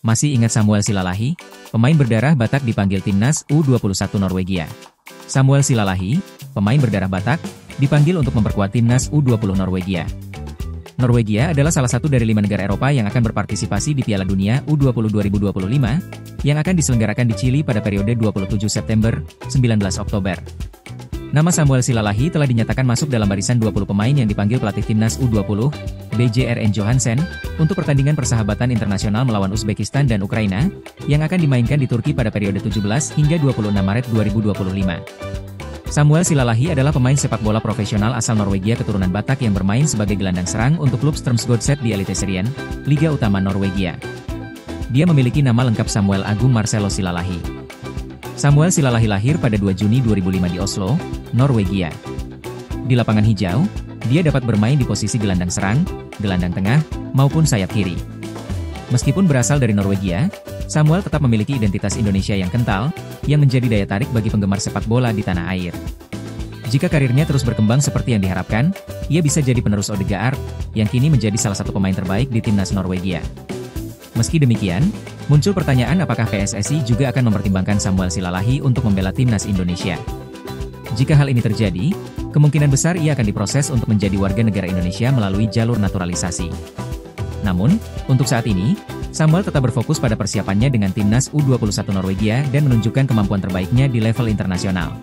Masih ingat Samuel Silalahi? Pemain berdarah Batak dipanggil timnas U21 Norwegia. Samuel Silalahi, pemain berdarah Batak, dipanggil untuk memperkuat timnas U20 Norwegia. Norwegia adalah salah satu dari 5 negara Eropa yang akan berpartisipasi di Piala Dunia U20 2025, yang akan diselenggarakan di Chili pada periode 27 September, 19 Oktober. Nama Samuel Silalahi telah dinyatakan masuk dalam barisan 20 pemain yang dipanggil pelatih timnas U20, BJRN Johansen, untuk pertandingan persahabatan internasional melawan Uzbekistan dan Ukraina, yang akan dimainkan di Turki pada periode 17 hingga 26 Maret 2025. Samuel Silalahi adalah pemain sepak bola profesional asal Norwegia keturunan Batak yang bermain sebagai gelandang serang untuk klub Strømsgodset di Eliteserien, Liga Utama Norwegia. Dia memiliki nama lengkap Samuel Agung Marcelo Silalahi. Samuel Silalahi lahir pada 2 Juni 2005 di Oslo, Norwegia. Di lapangan hijau, dia dapat bermain di posisi gelandang serang, gelandang tengah, maupun sayap kiri. Meskipun berasal dari Norwegia, Samuel tetap memiliki identitas Indonesia yang kental, yang menjadi daya tarik bagi penggemar sepak bola di tanah air. Jika karirnya terus berkembang seperti yang diharapkan, ia bisa jadi penerus Odegaard, yang kini menjadi salah satu pemain terbaik di timnas Norwegia. Meski demikian, muncul pertanyaan apakah PSSI juga akan mempertimbangkan Samuel Silalahi untuk membela timnas Indonesia. Jika hal ini terjadi, kemungkinan besar ia akan diproses untuk menjadi warga negara Indonesia melalui jalur naturalisasi. Namun, untuk saat ini, Samuel tetap berfokus pada persiapannya dengan timnas U21 Norwegia dan menunjukkan kemampuan terbaiknya di level internasional.